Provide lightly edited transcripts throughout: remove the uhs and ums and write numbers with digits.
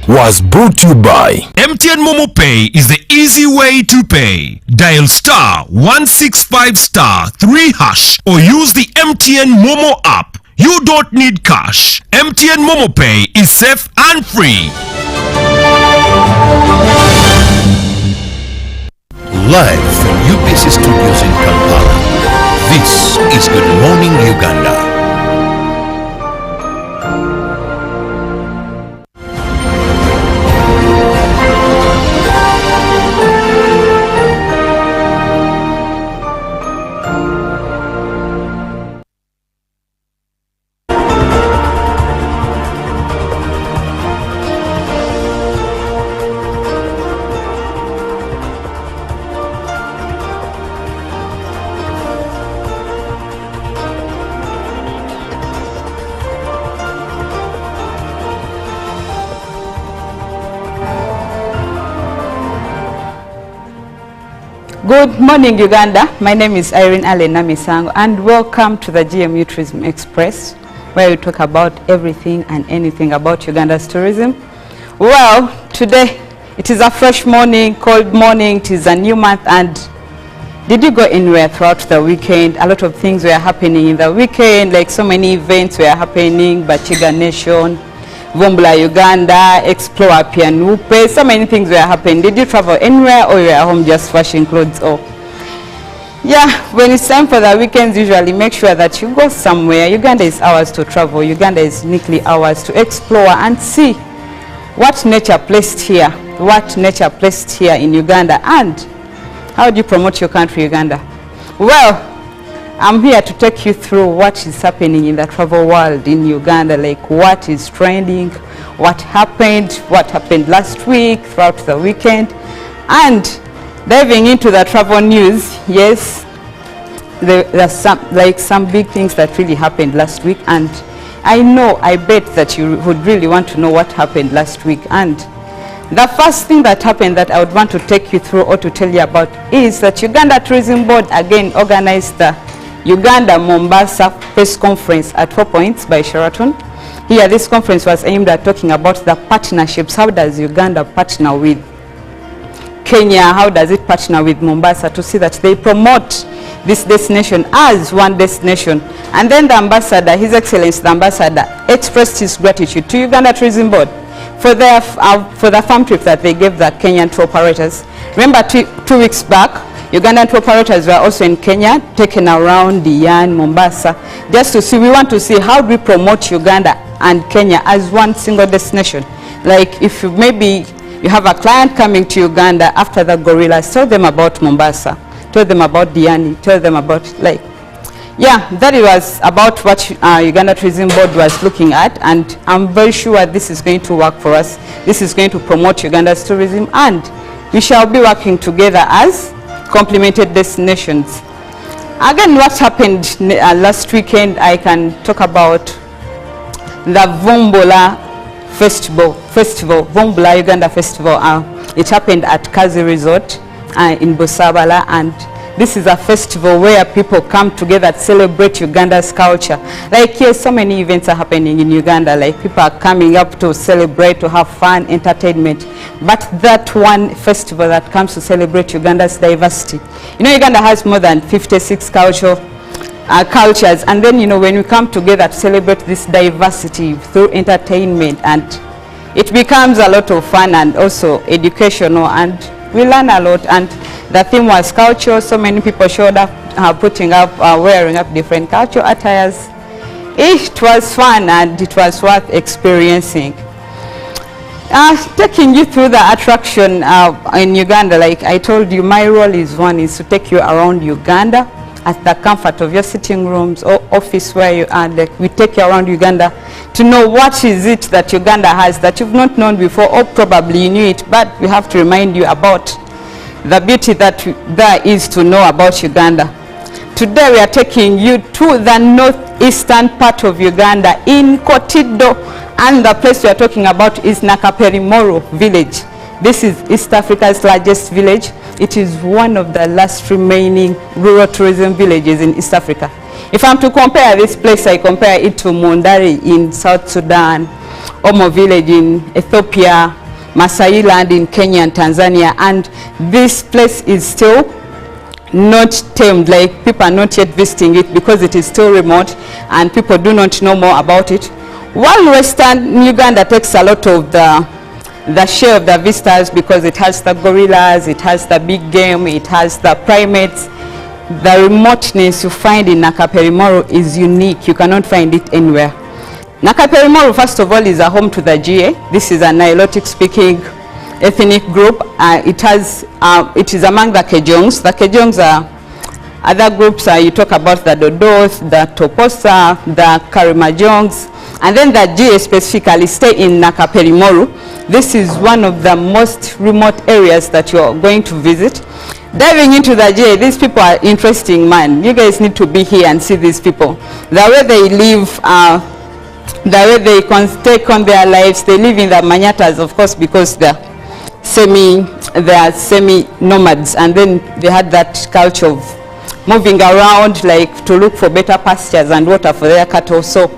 was brought to you by MTN Momo Pay is the easy way to pay. Dial *165*3# or use the MTN Momo app. You don't need cash. MTN Momo Pay is safe and free. Live from UPC Studios in Kampala, this is Good Morning Uganda. Good morning, Uganda. My name is Irene Allen Namisango, and welcome to the GMU Tourism Express, where we talk about everything and anything about Uganda's tourism. Well, today it is a fresh morning, cold morning. It is a new month, and did you go anywhere throughout the weekend? A lot of things were happening in the weekend, like so many events were happening. Bachiga Nation, Vumbula Uganda, Explore Pianupe, so many things were happening. Did you travel anywhere, or you were at home just washing clothes? Or yeah, when it's time for the weekends, usually make sure that you go somewhere. Uganda is ours to travel. Uganda is uniquely ours to explore and see what nature placed here, in Uganda, and how do you promote your country, Uganda? Well, I'm here to take you through what is happening in the travel world in Uganda, like what is trending, what happened last week, throughout the weekend, and diving into the travel news. Yes, there's some big things that really happened last week, and I bet that you would really want to know what happened last week. And the first thing that happened that I would want to take you through or to tell you about is that Uganda Tourism Board again organized the Uganda Mombasa Press Conference at 4 Points by Sheraton. Here, this conference was aimed at talking about the partnerships. How does Uganda partner with Kenya? How does it partner with Mombasa to see that they promote this destination as one destination? And then the ambassador, His Excellency the Ambassador, expressed his gratitude to Uganda Tourism Board for the farm trip that they gave the Kenyan tour operators. Remember, two weeks back, Ugandan tour operators were also in Kenya, taken around Diani, Mombasa, just to see, we want to see how do we promote Uganda and Kenya as one single destination. Like if you have a client coming to Uganda after the gorillas, tell them about Mombasa, tell them about Diani, tell them about that was about what Uganda Tourism Board was looking at, and I'm very sure this is going to work for us. This is going to promote Uganda's tourism, and we shall be working together as complemented destinations. Again, what happened last weekend, I can talk about the Vumbula Vumbula Uganda Festival. It happened at Kazi Resort in Busabala, and this is a festival where people come together to celebrate Uganda's culture. Like here, so many events are happening in Uganda. Like people are coming up to celebrate, to have fun, entertainment. But that one festival that comes to celebrate Uganda's diversity. Uganda has more than 56 cultures. And then, when we come together to celebrate this diversity through entertainment, and it becomes a lot of fun and also educational, and we learn a lot. And the theme was culture. So many people showed up, wearing up different cultural attires. It was fun, and it was worth experiencing. Taking you through the attraction in Uganda, like I told you, my role is to take you around Uganda at the comfort of your sitting rooms or office where you are. Like we take you around Uganda to know what is it that Uganda has that you've not known before, or probably you knew it, but we have to remind you about the beauty that there is to know about Uganda. Today we are taking you to the northeastern part of Uganda in Kotido, and the place we are talking about is Nakaperimoro village. This is East Africa's largest village. It is one of the last remaining rural tourism villages in East Africa. If I'm to compare this place, I compare it to Mondari in South Sudan, Omo village in Ethiopia, Masai land in Kenya and Tanzania, and this place is still not tamed, like people are not yet visiting it because it is still remote and people do not know more about it. While Western Uganda takes a lot of the share of the visitors because it has the gorillas, it has the big game, it has the primates. The remoteness you find in Nakaperimoro is unique. You cannot find it anywhere. Nakaperimoro, first of all, is a home to the GA. This is a Nilotic speaking ethnic group. It is among the Kejongs. The Kejongs are other groups. You talk about the Dodos, the Toposa, the Karimajongs, and then the GA specifically stay in Nakaperimoro. This is one of the most remote areas that you're going to visit. Diving into the GA, these people are interesting, man. You guys need to be here and see these people. The way they live, the way they take on their lives, they live in the manyatas, of course, because they're semi-nomads, and then they had that culture of moving around, like to look for better pastures and water for their cattle. So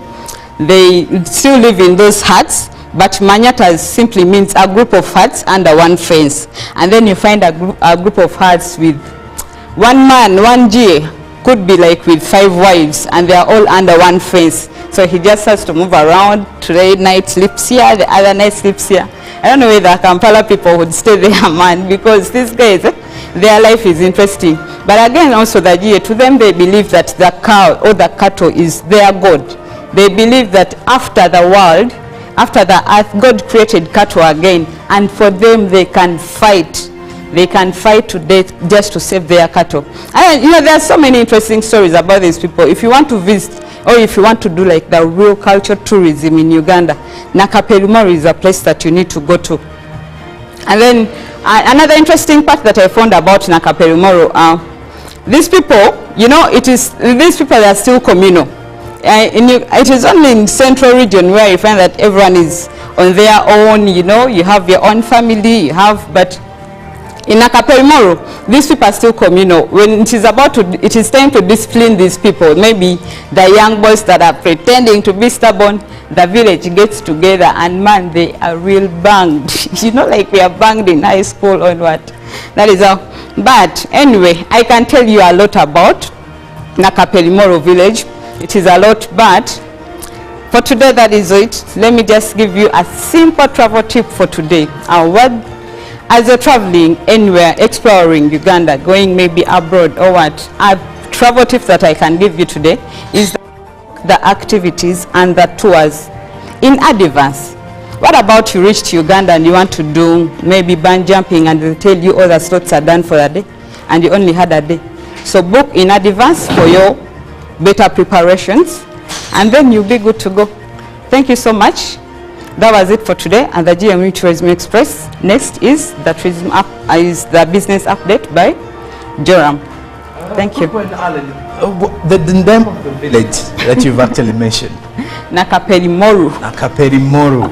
they still live in those huts, but manyatas simply means a group of huts under one fence. And then you find a group of huts with one man, one GA, could be like with 5 wives, and they are all under one fence. So he just has to move around. Today night sleeps here, the other night sleeps here. I don't know whether Kampala people would stay there, man, because these guys, their life is interesting. But again, also the GA, to them they believe that the cow or the cattle is their God. They believe that after the world, after the earth, God created cattle again, and for them they can fight. They can fight to death just to save their cattle. And you know, there are so many interesting stories about these people. If you want to visit, or if you want to do like the real culture tourism in Uganda, Nakaperimoro is a place that you need to go to. And then another interesting part that I found about Nakaperimoro, these people, you know, these people are still communal. It is only in central region where you find that everyone is on their own, you know, you have your own family, but in Nakaperimoro, these people are still communal. When it is time to discipline these people, maybe the young boys that are pretending to be stubborn, the village gets together and man, they are real banged. You know, like we are banged in high school or what. That is how. But anyway, I can tell you a lot about Nakaperimoro village. It is a lot, but for today that is it. Let me just give you a simple travel tip for today. As you're traveling anywhere, exploring Uganda, going maybe abroad or what, a travel tip that I can give you today is the activities and the tours in advance. What about you reach to Uganda and you want to do maybe bungee jumping and they tell you all the slots are done for the day and you only had a day. So book in advance for your better preparations, and then you'll be good to go. Thank you so much. That was it for today and the GMU Tourism Express. Next is the business update by Joram. Thank you. The name of the village that you've actually mentioned. Nakaperimoro. Nakaperimoro.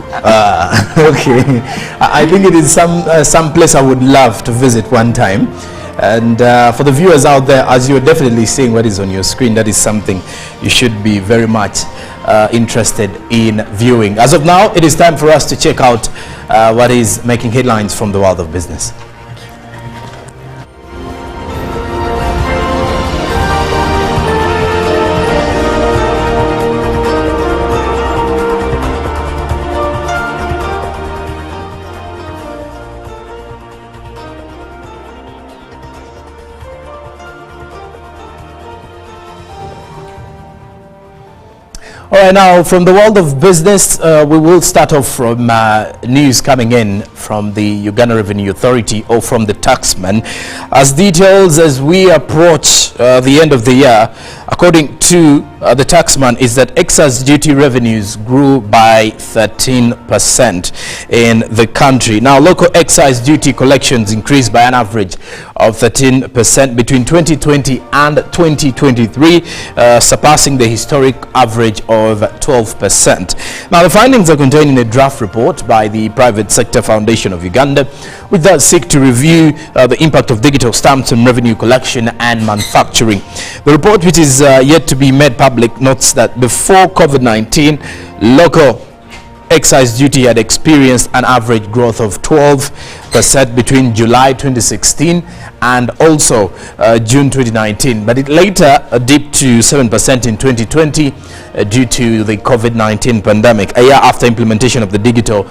Okay. I think it is some place I would love to visit one time. And for the viewers out there, as you're definitely seeing what is on your screen, that is something you should be very much interested in viewing. As of now, it is time for us to check out what is making headlines from the world of business. All right, now from the world of business, we will start off from news coming in from the Uganda Revenue Authority or from the taxman. As details as we approach the end of the year, according to the taxman, is that excise duty revenues grew by 13% in the country. Now, local excise duty collections increased by an average of 13% between 2020 and 2023, surpassing the historic average of 12%. Now, the findings are contained in a draft report by the Private Sector Foundation of Uganda, which does seek to review the impact of digital stamps on revenue collection and manufacturing. The report, which is yet to be made public, notes that before COVID-19, local excise duty had experienced an average growth of 12% between July 2016 and also June 2019, but it later dipped to 7% in 2020 due to the COVID-19 pandemic, a year after implementation of the digital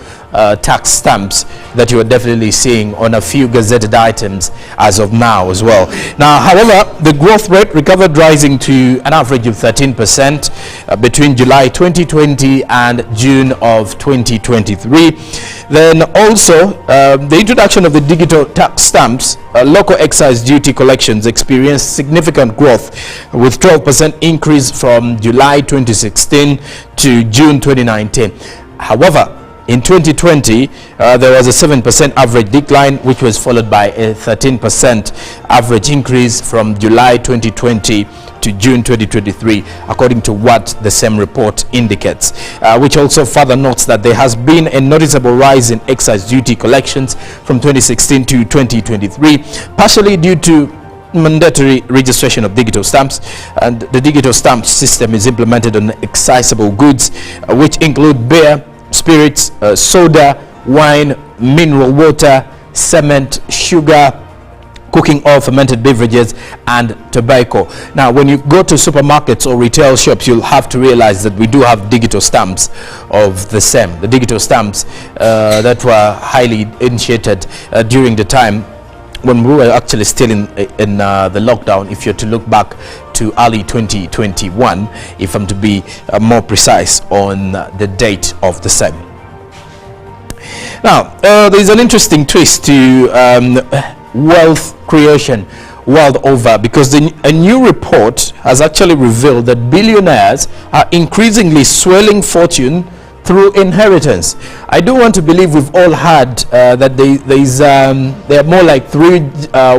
tax stamps that you are definitely seeing on a few gazetted items as of now as well. Now, however, the growth rate recovered, rising to an average of 13% between July 2020 and June of 2023. Then also the introduction of the digital tax stamps, local excise duty collections experienced significant growth with 12% increase from July 2016 to June 2019. However, in 2020, there was a 7% average decline, which was followed by a 13% average increase from July 2020 to June 2023, according to what the same report indicates, which also further notes that there has been a noticeable rise in excise duty collections from 2016 to 2023, partially due to mandatory registration of digital stamps, and the digital stamp system is implemented on excisable goods, which include beer, spirits, soda, wine, mineral water, cement, sugar, cooking oil, fermented beverages, and tobacco. Now, when you go to supermarkets or retail shops, you'll have to realize that we do have digital stamps of the same. The digital stamps that were highly initiated during the time when we were actually still in the lockdown, if you're to look back to early 2021, if I'm to be more precise on the date of the same. Now, there's an interesting twist to wealth creation world over, because a new report has actually revealed that billionaires are increasingly swelling fortune through inheritance. I do want to believe we've all heard that there are more like three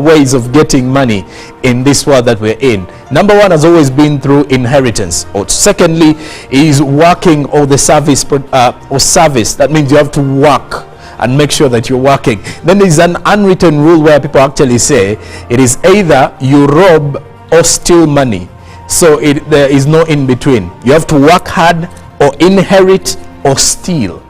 ways of getting money in this world that we're in. Number one has always been through inheritance. Or secondly is working, or the service or service. That means you have to work and make sure that you're working. Then there's an unwritten rule where people actually say it is either you rob or steal money. So there is no in between. You have to work hard or inherit or steal.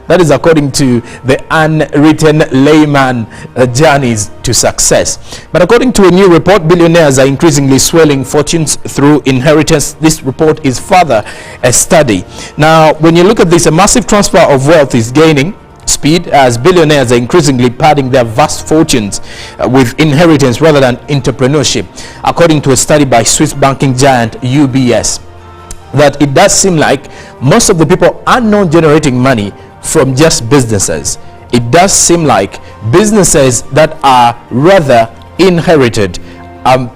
That is according to the unwritten layman journeys to success. But according to a new report, billionaires are increasingly swelling fortunes through inheritance. This report is further a study. Now, when you look at this, a massive transfer of wealth is gaining speed as billionaires are increasingly padding their vast fortunes with inheritance rather than entrepreneurship, according to a study by Swiss banking giant UBS. That it does seem like most of the people are not generating money from just businesses. It does seem like businesses that are rather inherited are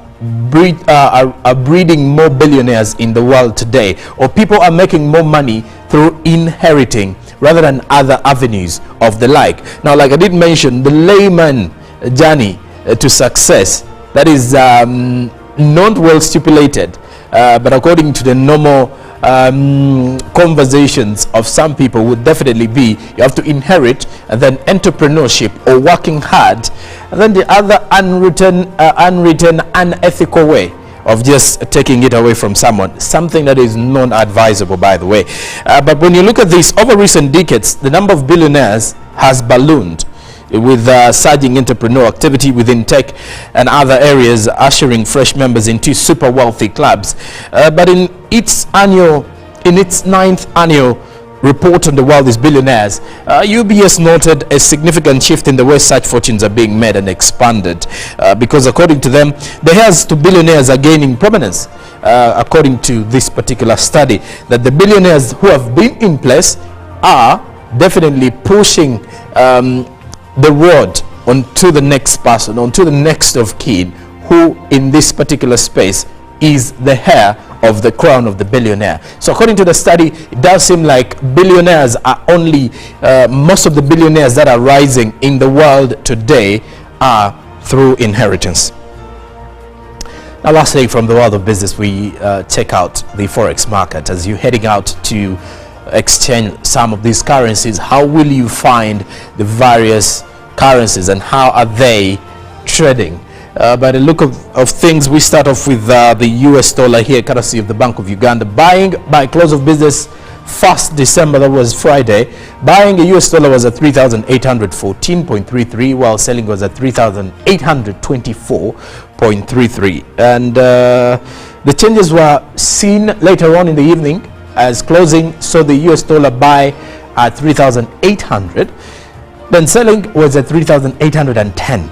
breeding more billionaires in the world today, or people are making more money through inheriting rather than other avenues of the like. Now, like I did mention, the layman journey to success, that is not well stipulated, but according to the normal conversations of some people would definitely be you have to inherit, and then entrepreneurship or working hard, and then the other unwritten unethical way of just taking it away from someone, something that is non-advisable, by the way. But when you look at this, over recent decades, the number of billionaires has ballooned, with surging entrepreneur activity within tech and other areas, ushering fresh members into super wealthy clubs. But in its 9th annual report on the world's billionaires, UBS noted a significant shift in the way such fortunes are being made and expanded, because according to them, the heirs to billionaires are gaining prominence, according to this particular study, that the billionaires who have been in place are definitely pushing the road onto the next person, onto the next of kin, who in this particular space is the heir of the crown of the billionaire. So according to the study, it does seem like billionaires are only, most of the billionaires that are rising in the world today are through inheritance. Now, lastly, from the world of business, we check out the forex market. As you're heading out to exchange some of these currencies, how will you find the various currencies and how are they trading? By the look of things, we start off with the US dollar here, courtesy of the Bank of Uganda, buying by close of business 1st December, that was Friday, buying a US dollar was at 3,814.33, while selling was at 3,824.33. And the changes were seen later on in the evening as closing saw the US dollar buy at 3,800, then selling was at 3,810.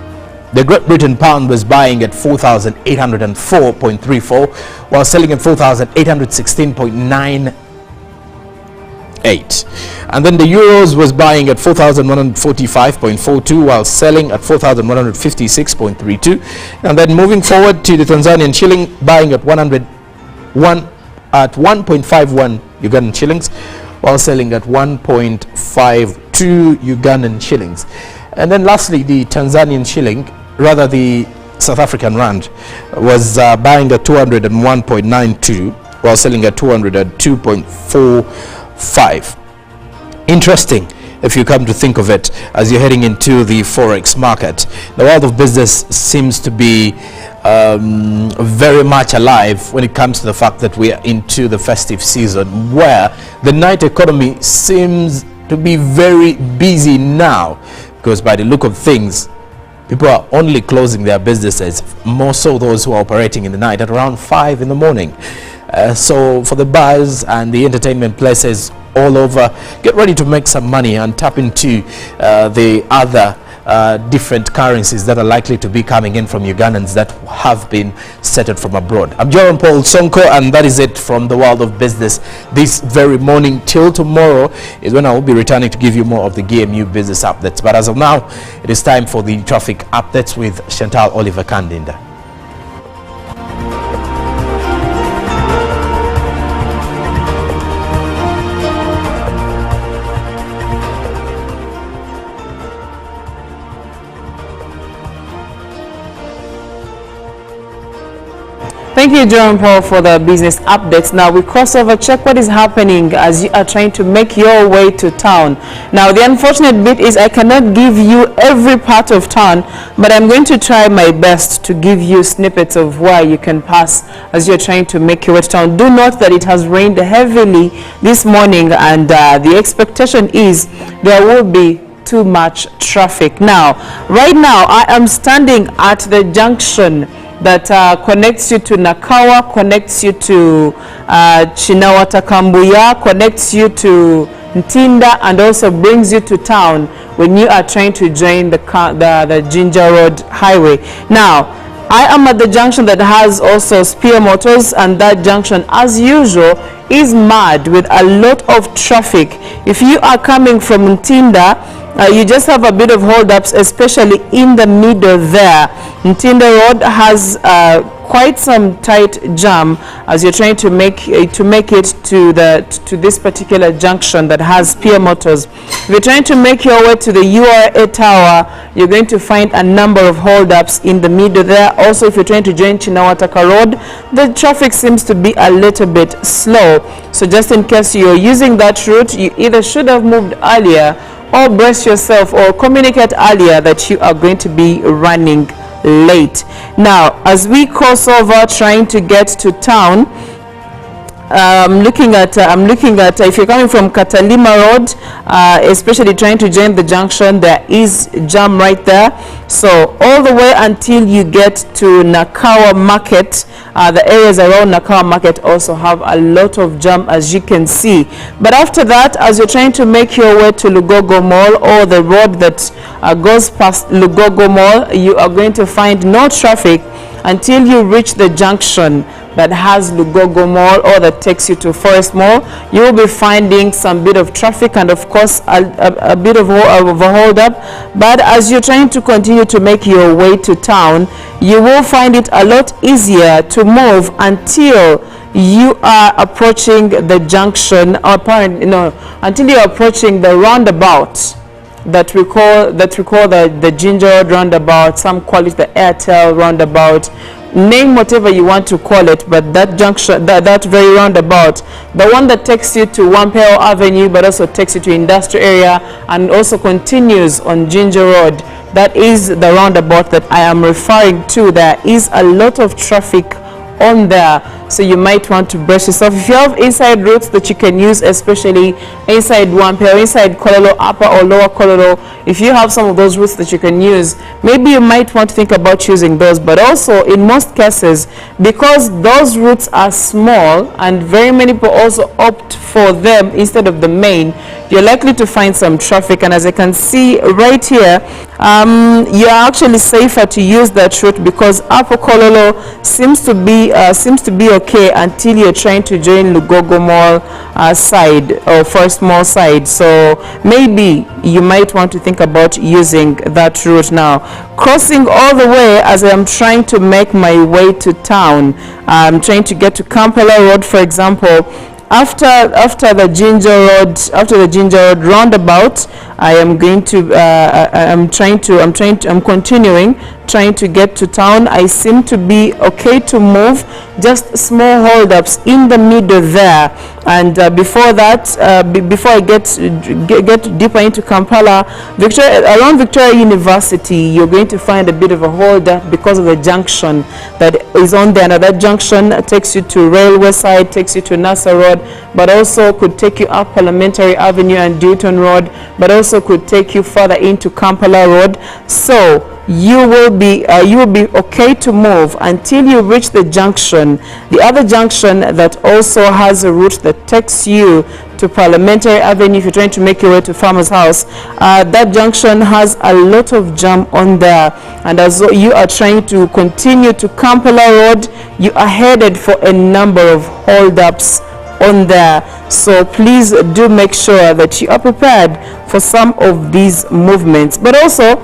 The Great Britain pound was buying at 4,804.34, while selling at 4,816.98. And then the euros was buying at 4,145.42, while selling at 4,156.32. And then moving forward to the Tanzanian shilling, buying at 1.51 Ugandan shillings, while selling at 1.52 Ugandan shillings. And then lastly, the Tanzanian shilling, rather the South African rand, was buying at 201.92, while selling at 202.45. Interesting if you come to think of it, as you're heading into the forex market. The world of business seems to be very much alive when it comes to the fact that we are into the festive season, where the night economy seems to be very busy now, because by the look of things, people are only closing their businesses, more so those who are operating in the night, at around 5 in the morning. So for the bars and the entertainment places all over, get ready to make some money and tap into the other different currencies that are likely to be coming in from Ugandans that have been settled from abroad. I'm Jerome Paul Sonko, and that is it from the world of business this very morning. Till tomorrow is when I will be returning to give you more of the GMU business updates. But as of now, it is time for the traffic updates with Chantal Oliver Kandinda. Thank you, Jerome Paul, for the business updates. Now we cross over, check what is happening as you are trying to make your way to town. Now the unfortunate bit is I cannot give you every part of town, but I'm going to try my best to give you snippets of where you can pass as you're trying to make your way to town. Do note that it has rained heavily this morning, and the expectation is there will be too much traffic. Now, right now, I am standing at the junction that connects you to Nakawa, connects you to Chinawatakambuya, connects you to Ntinda, and also brings you to town when you are trying to join the Ginger Road Highway. Now, I am at the junction that has also Spear Motors, and that junction, as usual, is mad with a lot of traffic. If you are coming from Ntinda, you just have a bit of holdups, especially in the middle there. Ntinda Road has quite some tight jam as you're trying to make it to this particular junction that has Spear Motors. If you're trying to make your way to the URA Tower, you're going to find a number of holdups in the middle there. Also, if you're trying to join Chinawataka Road, the traffic seems to be a little bit slow. So just in case you're using that route, you either should have moved earlier or brace yourself or communicate earlier that you are going to be running late. Now, as we cross over trying to get to town, I'm looking at if you're coming from Katalima Road, especially trying to join the junction, there is jam right there. So all the way until you get to Nakawa Market, the areas around Nakawa Market also have a lot of jam, as you can see. But after that, as you're trying to make your way to Lugogo Mall, or the road that goes past Lugogo Mall, you are going to find no traffic until you reach the junction that has Lugogo Mall or that takes you to Forest Mall. You will be finding some bit of traffic and of course a bit of a hold up. But as you're trying to continue to make your way to town, you will find it a lot easier to move until you are approaching the junction, or until you're approaching the roundabout that we call the Ginger Road roundabout. Some call it the Airtel roundabout. Name whatever you want to call it, but that junction, that very roundabout, the one that takes you to Wampeo Avenue but also takes you to industrial area and also continues on Ginger Road, that is the roundabout that I am referring to. There is a lot of traffic on there. so you might want to brush yourself. If you have inside routes that you can use, especially inside Wampe or inside Kololo, upper or lower Kololo, if you have some of those routes that you can use, maybe you might want to think about using those. But also, in most cases, because those routes are small and very many people also opt for them instead of the main, you're likely to find some traffic. And as I can see right here, you're actually safer to use that route because Upper Kololo seems to be okay until you're trying to join Lugogo Mall side or First Mall side. So maybe you might want to think about using that route now. Crossing all the way as I'm trying to make my way to town, I'm trying to get to Kampala Road, for example. After the Ginger Road roundabout, I am going to I'm continuing trying to get to town. I seem to be okay to move, just small holdups in the middle there. And before that, before I get deeper into Kampala, around Victoria University, you're going to find a bit of a holdup because of the junction that is on there. Now that junction takes you to Railway Side, takes you to Nasa Road, but also could take you up Parliamentary Avenue and Dewton Road, but also could take you further into Kampala Road. So you will be okay to move until you reach the junction, the other junction that also has a route that takes you to Parliamentary Avenue if you're trying to make your way to Farmer's House. That junction has a lot of jam on there, and as you are trying to continue to Kampala Road, you are headed for a number of holdups on there. So please do make sure that you are prepared for some of these movements. But also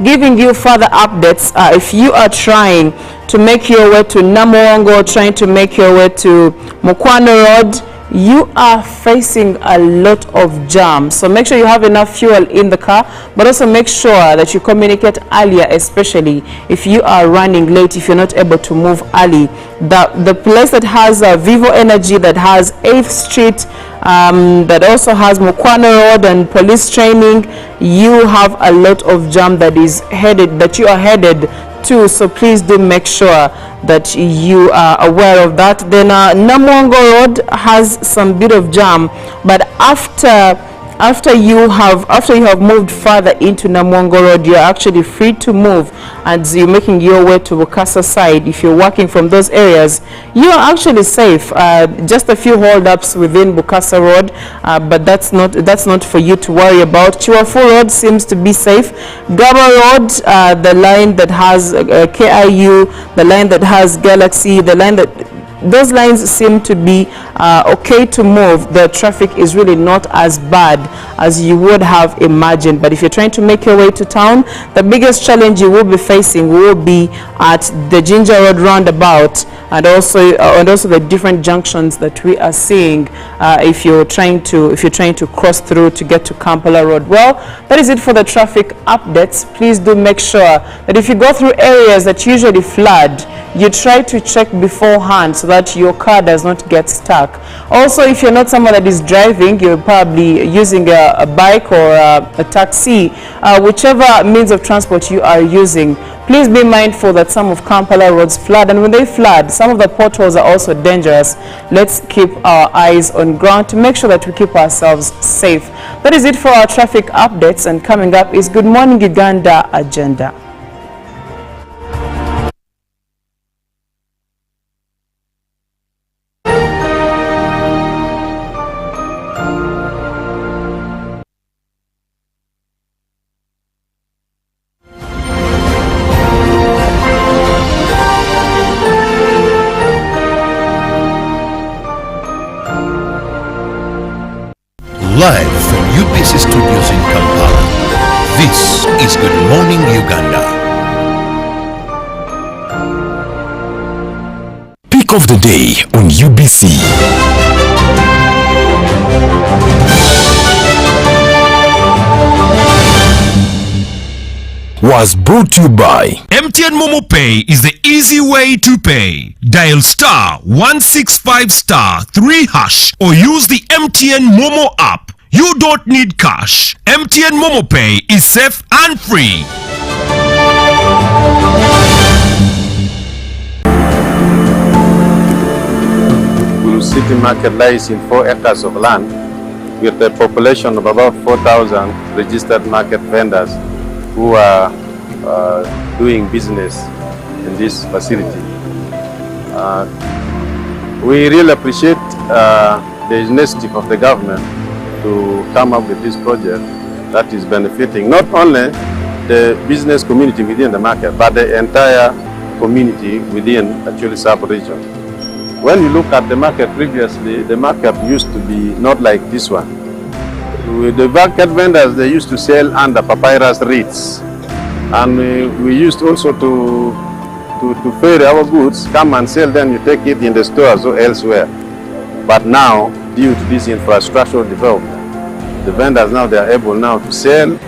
giving you further updates, if you are trying to make your way to Namuwongo, trying to make your way to Mukwano Road, you are facing a lot of jam. So make sure you have enough fuel in the car, but also make sure that you communicate earlier, especially if you are running late, if you're not able to move early. The place that has Vivo Energy, that has 8th Street, that also has Mukwano Road and police training, you have a lot of jam that you are headed to. So please do make sure that you are aware of that. Then Namuwongo Road has some bit of jam, but after you have moved further into Namuwongo Road, you're actually free to move, and you're making your way to Bukasa side. If you're working from those areas, you are actually safe. Just a few holdups within Bukasa Road, but that's not for you to worry about. Chiwafu Road seems to be safe. Gaba Road, the line that has KIU, the line that has Galaxy, those lines seem to be okay to move. The traffic is really not as bad as you would have imagined. But if you're trying to make your way to town, the biggest challenge you will be facing will be at the Ginger Road roundabout, and also the different junctions that we are seeing if you're trying to cross through to get to Kampala Road. Well, that is it for the traffic updates. Please do make sure that if you go through areas that usually flood, you try to check beforehand so that your car does not get stuck. Also, if you're not someone that is driving, you're probably using a bike or a taxi, whichever means of transport you are using, please be mindful that some of Kampala roads flood, and when they flood, some of the potholes are also dangerous. Let's keep our eyes on ground to make sure that we keep ourselves safe. That is it for our traffic updates, and coming up is Good Morning Uganda Agenda. Live from UBC Studios in Kampala, this is Good Morning Uganda. Pick of the day on UBC. Was brought to you by MTN Momo Pay is the easy way to pay. Dial *165*3# or use the MTN Momo app. You don't need cash. MTN Momo Pay is safe and free. city market lies in 4 acres of land with a population of about 4,000 registered market vendors who are doing business in this facility. We really appreciate the initiative of the government to come up with this project that is benefiting not only the business community within the market, but the entire community within actually sub-region. When you look at the market previously, the market used to be not like this one. With the market vendors, they used to sell under papyrus reeds. And we used also to ferry our goods, come and sell, then you take it in the stores or elsewhere. But now, due to this infrastructural development, the vendors now, they are able now to sell,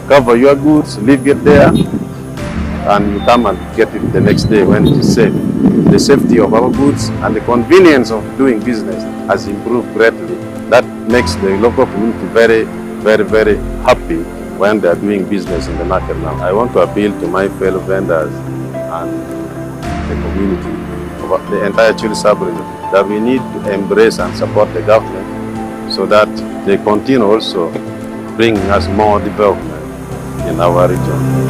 cover your goods, leave it there, and you come and get it the next day when it is safe. The safety of our goods and the convenience of doing business has improved greatly. That makes the local community very, very, very happy when they are doing business in the market now. I want to appeal to my fellow vendors and the community, of the entire Chile sub-region, that we need to embrace and support the government so that they continue also bringing us more development in our region.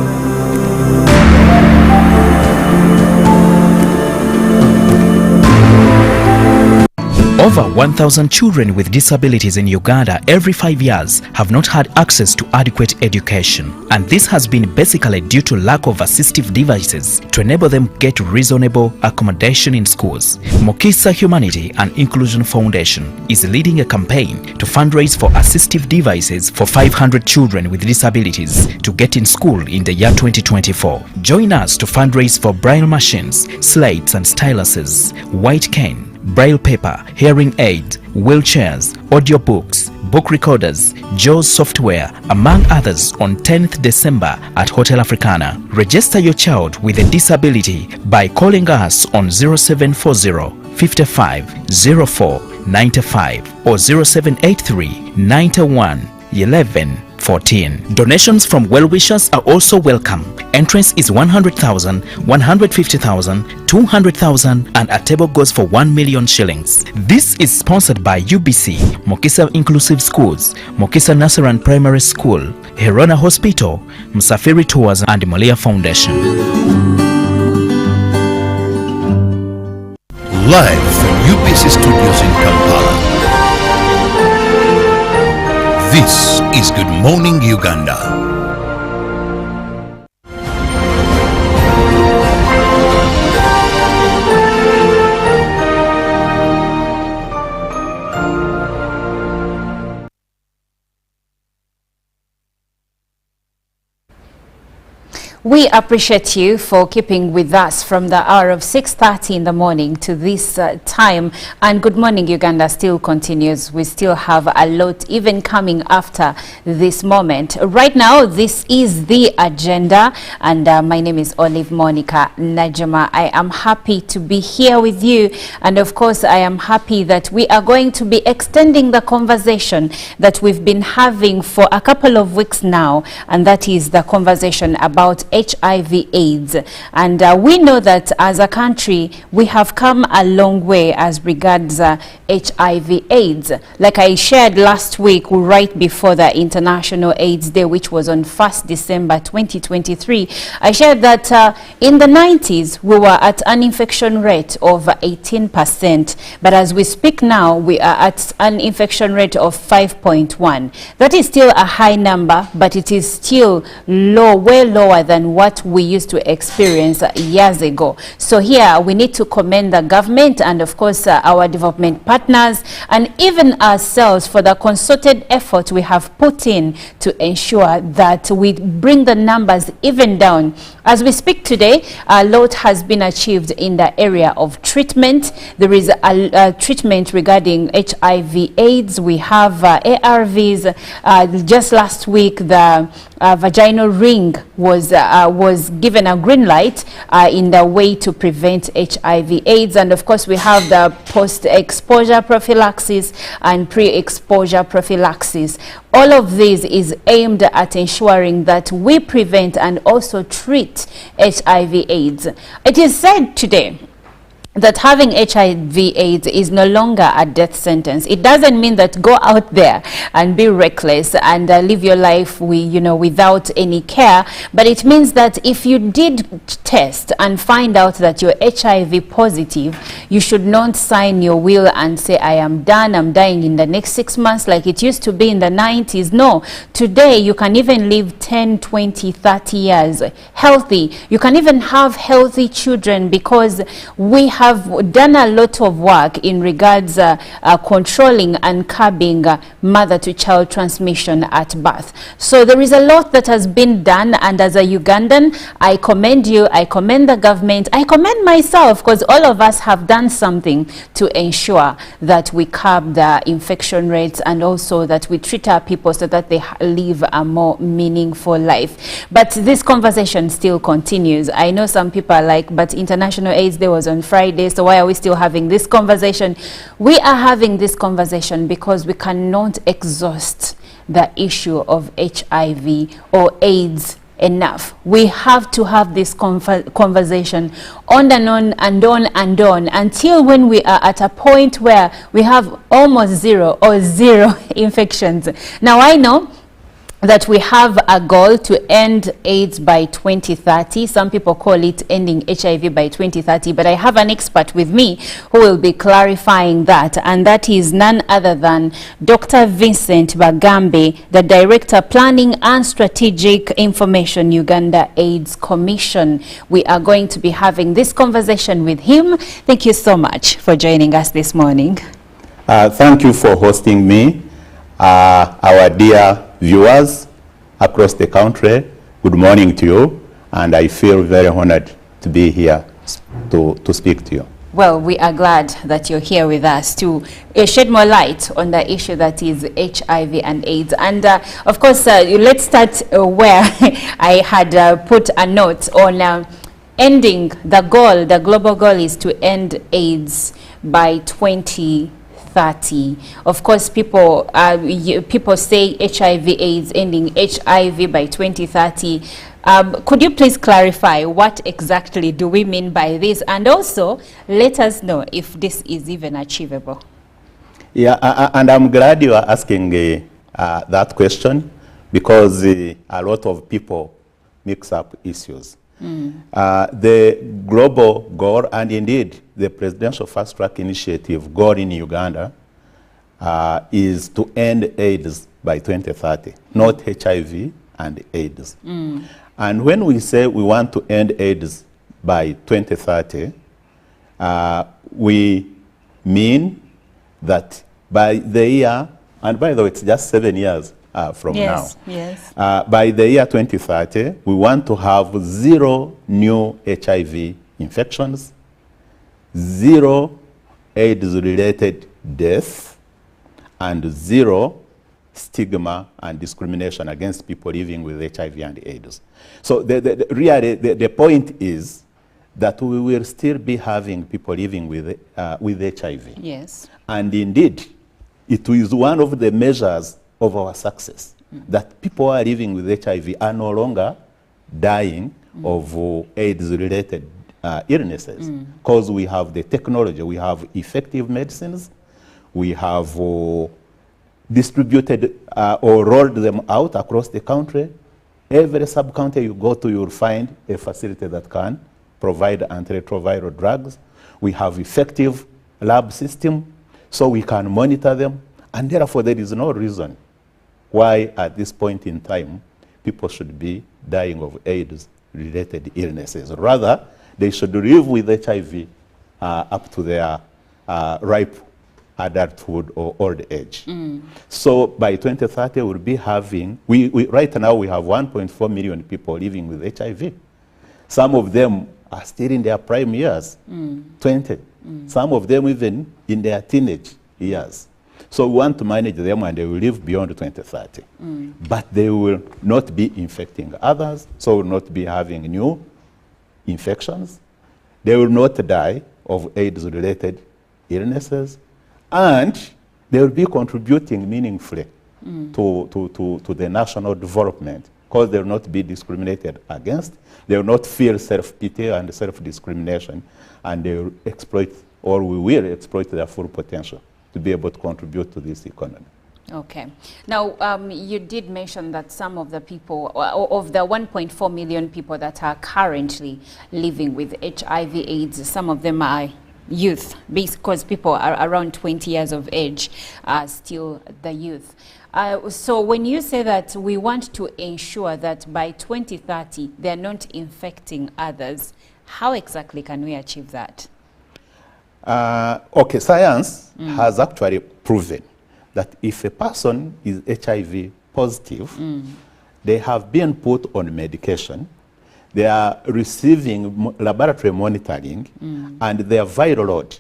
Over 1,000 children with disabilities in Uganda every 5 years have not had access to adequate education, and this has been basically due to lack of assistive devices to enable them get reasonable accommodation in schools. Mokisa Humanity and Inclusion Foundation is leading a campaign to fundraise for assistive devices for 500 children with disabilities to get in school in the year 2024. Join us to fundraise for braille machines, slates and styluses, white cane, braille paper, hearing aids, wheelchairs, audiobooks, book recorders, JAWS software, among others, on 10th December at Hotel Africana. Register your child with a disability by calling us on 0740 55 04 95 or 0783 91 11 14. Donations from well-wishers are also welcome. Entrance is 100,000, 150,000, 200,000 and a table goes for 1 million shillings. This is sponsored by UBC, Mokisa Inclusive Schools, Mokisa Nasaran Primary School, Herona Hospital, Msafiri Tours and Molia Foundation. Live from UBC Studios in Kampala. This is Good Morning Uganda. We appreciate you for keeping with us from the hour of 6:30 in the morning to this time. And Good Morning Uganda still continues. We still have a lot even coming after this moment. Right now, this is the agenda. And my name is Olive Monica Najama. I am happy to be here with you. And of course, I am happy that we are going to be extending the conversation that we've been having for a couple of weeks now. And that is the conversation about HIV/AIDS, and we know that as a country we have come a long way as regards HIV/AIDS. Like I shared last week, right before the International AIDS Day, which was on 1st December 2023, I shared that in the 90s we were at an infection rate of 18%, but as we speak now we are at an infection rate of 5.1. That is still a high number, but it is still low, way lower than what we used to experience years ago. So here we need to commend the government and of course our development partners and even ourselves for the concerted effort we have put in to ensure that we bring the numbers even down. As we speak today, a lot has been achieved in the area of treatment. There is a treatment regarding HIV/AIDS. We have ARVs. Just last week the vaginal ring was given a green light in the way to prevent HIV/AIDS, and of course we have the post-exposure prophylaxis and pre-exposure prophylaxis. All of this is aimed at ensuring that we prevent and also treat HIV/AIDS. It is said today that having HIV/AIDS is no longer a death sentence. It doesn't mean that go out there and be reckless and live your life without any care, but it means that if you did test and find out that you're HIV positive, you should not sign your will and say, I am done, I'm dying in the next 6 months like it used to be in the 90s. No, today you can even live 10, 20, 30 years healthy. You can even have healthy children because we have done a lot of work in regards controlling and curbing mother-to-child transmission at birth. So there is a lot that has been done, and as a Ugandan, I commend you, I commend the government, I commend myself, because all of us have done something to ensure that we curb the infection rates and also that we treat our people so that they live a more meaningful life. But this conversation still continues. I know some people are like, but International AIDS Day was on Friday, so why are we still having this conversation? We are having this conversation because we cannot exhaust the issue of HIV or AIDS enough. We have to have this conversation on and on and on and on until when we are at a point where we have almost zero or zero infections. Now I know that we have a goal to end AIDS by 2030. Some people call it ending HIV by 2030, but I have an expert with me who will be clarifying that, and that is none other than Dr. Vincent Bagambe, the Director Planning and Strategic Information, Uganda AIDS Commission. We are going to be having this conversation with him. Thank you so much for joining us this morning. Thank you for hosting me. Our dear viewers across the country, good morning to you, and I feel very honored to be here to speak to you. Well, we are glad that you're here with us to shed more light on the issue that is HIV and AIDS. And of course, let's start where I had put a note on ending the goal. The global goal is to end AIDS by 2030. Of course, people say HIV/AIDS, ending HIV by 2030. Could you please clarify what exactly do we mean by this, and also let us know if this is even achievable? Yeah, and I'm glad you are asking that question, because a lot of people mix up issues. The global goal, and indeed the Presidential Fast Track Initiative goal in Uganda, is to end AIDS by 2030, not HIV and AIDS. And when we say we want to end AIDS by 2030, we mean that by the year, and by the way, it's just 7 years from now. Yes. By the year 2030, we want to have 0 new HIV infections, 0 AIDS-related deaths, and 0 stigma and discrimination against people living with HIV and AIDS. So really, the point is that we will still be having people living with HIV. Yes. And indeed, it is one of the measures of our success, that people who are living with HIV are no longer dying of AIDS-related illnesses, because we have the technology, we have effective medicines, we have distributed or rolled them out across the country. Every sub-county you go to, you'll find a facility that can provide antiretroviral drugs. We have effective lab system, so we can monitor them, and therefore there is no reason why at this point in time people should be dying of AIDS-related illnesses. Rather, they should live with HIV up to their ripe adulthood or old age. So by 2030, we'll be having, right now we have 1.4 million people living with HIV. Some of them are still in their prime years, 20. Some of them even in their teenage years. So we want to manage them, and they will live beyond 2030. But they will not be infecting others, so will not be having new infections. They will not die of AIDS-related illnesses, and they will be contributing meaningfully to the national development, because they will not be discriminated against. They will not feel self-pity and self-discrimination, and they will exploit, or we will exploit their full potential to be able to contribute to this economy. Okay. Now, you did mention that some of the people, of the 1.4 million people that are currently living with HIV/AIDS, some of them are youth, because people are around 20 years of age are still the youth. So when you say that we want to ensure that by 2030 they're not infecting others, how exactly can we achieve that? Okay, science has actually proven that if a person is HIV positive, they have been put on medication, they are receiving laboratory monitoring, and their viral load.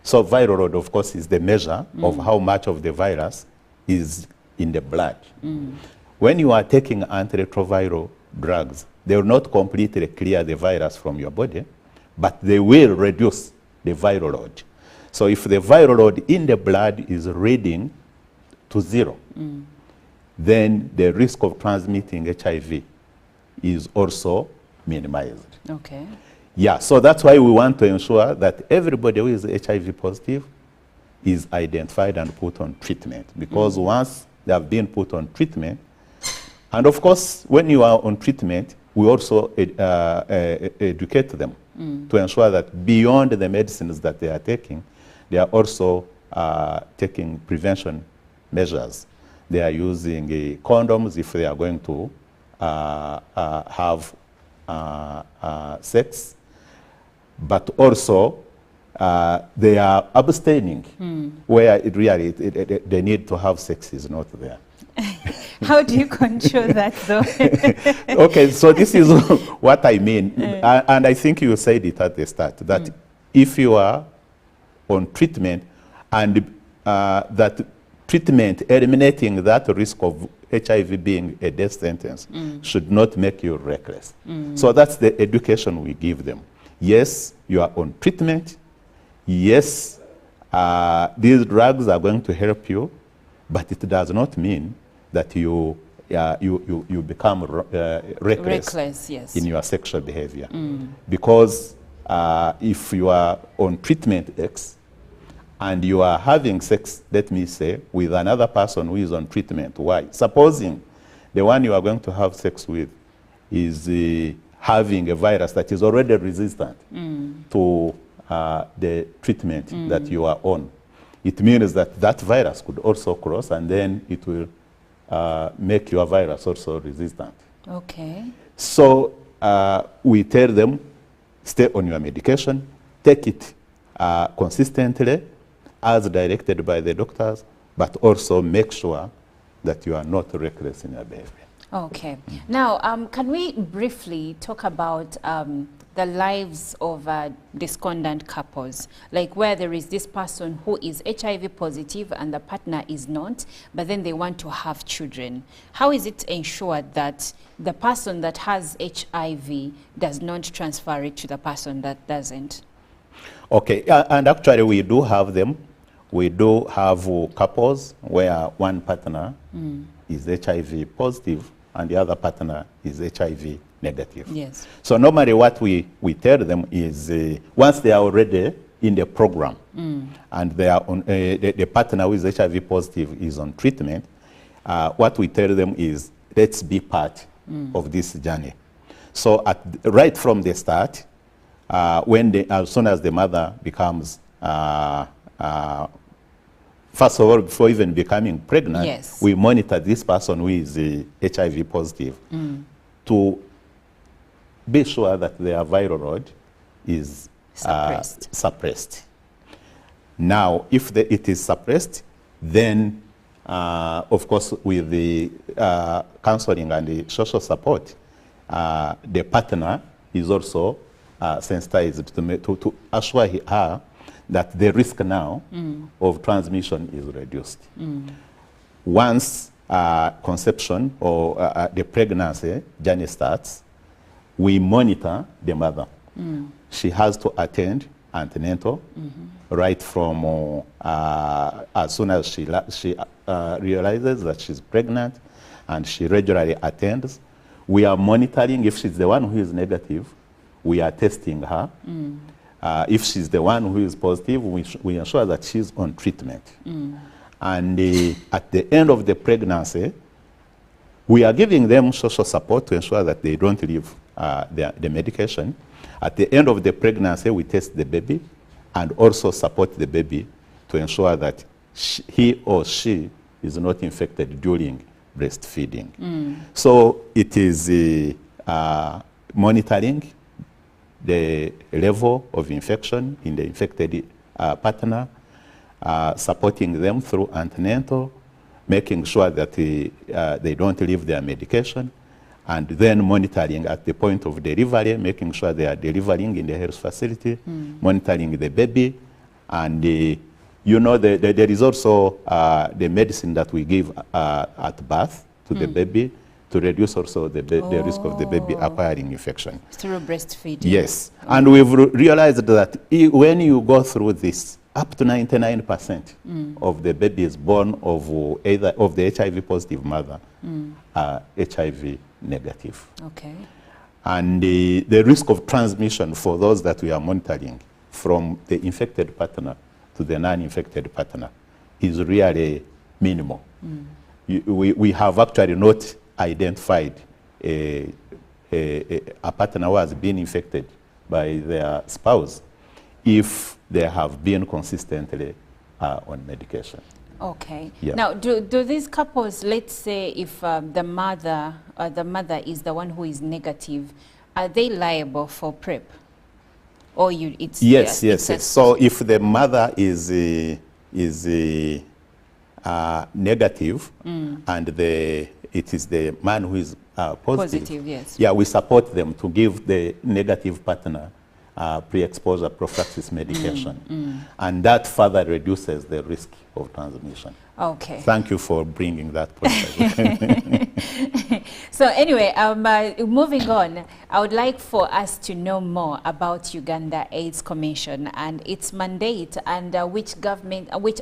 So viral load, of course, is the measure of how much of the virus is in the blood. When you are taking antiretroviral drugs, they will not completely clear the virus from your body, but they will reduce the viral load. So if the viral load in the blood is reading to 0, then the risk of transmitting HIV is also minimized. Okay. Yeah, so that's why we want to ensure that everybody who is HIV positive is identified and put on treatment, because once they have been put on treatment, and of course, when you are on treatment, we also educate them to ensure that beyond the medicines that they are taking, they are also taking prevention measures. They are using condoms if they are going to have sex, but also they are abstaining where it really the need to have sex is not there. How do you control that, though? Okay, so this is what I mean. And I think you said it at the start, that if you are on treatment and that treatment eliminating that risk of HIV being a death sentence should not make you reckless. So that's the education we give them. Yes, you are on treatment. Yes, these drugs are going to help you, but it does not mean that you become reckless yes. in your sexual behavior. Because if you are on treatment X and you are having sex, let me say, with another person who is on treatment Y, supposing the one you are going to have sex with is having a virus that is already resistant to the treatment that you are on, it means that that virus could also cross, and then it will make your virus also resistant. Okay. So we tell them, stay on your medication, take it consistently as directed by the doctors, but also make sure that you are not reckless in your behavior. Okay. Now, can we briefly talk about the lives of discordant couples, like where there is this person who is HIV positive and the partner is not, but then they want to have children? How is it ensured that the person that has HIV does not transfer it to the person that doesn't? Okay, and actually we do have them. We do have couples where one partner is HIV positive and the other partner is HIV negative. Yes. So normally what we tell them is once they are already in the program and they are on, the partner who is HIV positive is on treatment, what we tell them is, let's be part of this journey. So right from the start, as soon as the mother becomes first of all, before even becoming pregnant, yes, we monitor this person who is HIV positive to be sure that their viral load is suppressed. Now, if it is suppressed, then, of course, with the counseling and the social support, the partner is also sensitized to assure her that the risk now of transmission is reduced. Once conception or the pregnancy journey starts, we monitor the mother. She has to attend antenatal right from as soon as she realizes that she's pregnant, and she regularly attends. We are monitoring. If she's the one who is negative, we are testing her. If she's the one who is positive, we ensure that she's on treatment. And at the end of the pregnancy, we are giving them social support to ensure that they don't leave the medication. At the end of the pregnancy, we test the baby and also support the baby to ensure that he or she is not infected during breastfeeding. So it is monitoring the level of infection in the infected partner, supporting them through antenatal, making sure that they don't leave their medication, and then monitoring at the point of delivery, making sure they are delivering in the health facility, monitoring the baby, and you know, there is also the medicine that we give at birth to the baby to reduce also the risk of the baby acquiring infection. Through breastfeeding. Yes, and we've realized that when you go through this, up to 99% of the babies born of either of the HIV positive mother are HIV negative. Okay. And the risk of transmission for those that we are monitoring from the infected partner to the non-infected partner is really minimal. We have actually not identified a partner who has been infected by their spouse if they have been consistently on medication. Okay. Yeah. Now, do these couples, let's say if the mother is the one who is negative, are they liable for PrEP? Or yes. So if the mother is negative and it is the man who is positive, yes. Yeah, we support them to give the negative partner pre-exposure prophylaxis medication. And that further reduces the risk of transmission. Okay. Thank you for bringing that point. So anyway, moving on, I would like for us to know more about Uganda AIDS Commission and its mandate, and which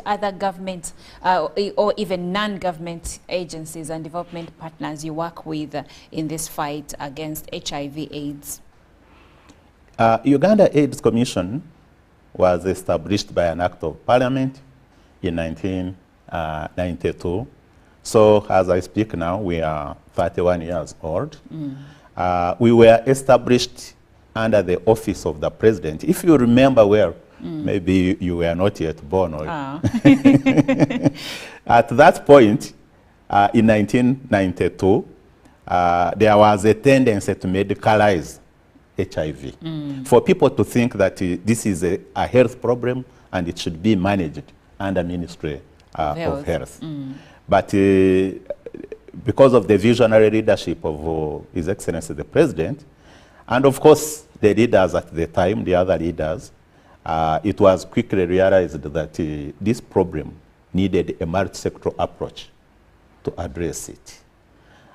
other government or even non-government agencies and development partners you work with in this fight against HIV/AIDS. Uganda AIDS Commission was established by an act of parliament in 1992. So as I speak now, we are 31 years old. We were established under the office of the president. If you remember well, maybe you were not yet born. Or At that point, in 1992, there was a tendency to medicalize HIV. For people to think that this is a health problem and it should be managed under Ministry of Health. But because of the visionary leadership of His Excellency the President, and of course the leaders at the time, the other leaders, it was quickly realized that this problem needed a multi-sectoral approach to address it.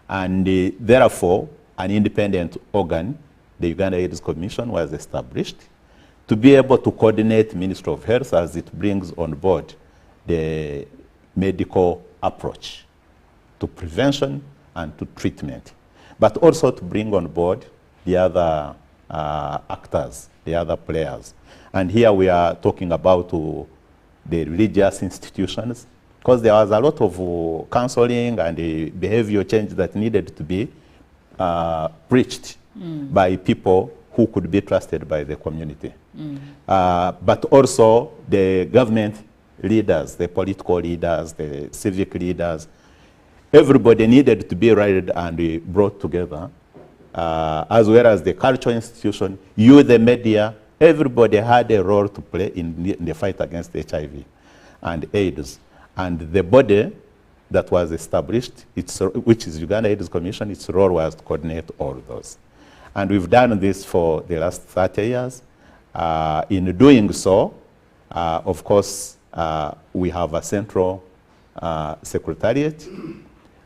And therefore, an independent organ, the Uganda AIDS Commission, was established to be able to coordinate Ministry of Health as it brings on board the medical approach to prevention and to treatment, but also to bring on board the other actors, the other players. And here we are talking about the religious institutions, because there was a lot of counseling and behavior change that needed to be preached by people who could be trusted by the community. But also the government leaders, the political leaders, the civic leaders, everybody needed to be rallied and brought together, as well as the cultural institution, you, the media, everybody had a role to play in the fight against HIV and AIDS. And the body that was established, which is Uganda AIDS Commission, its role was to coordinate all those. And we've done this for the last 30 years. In doing so, of course, we have a central secretariat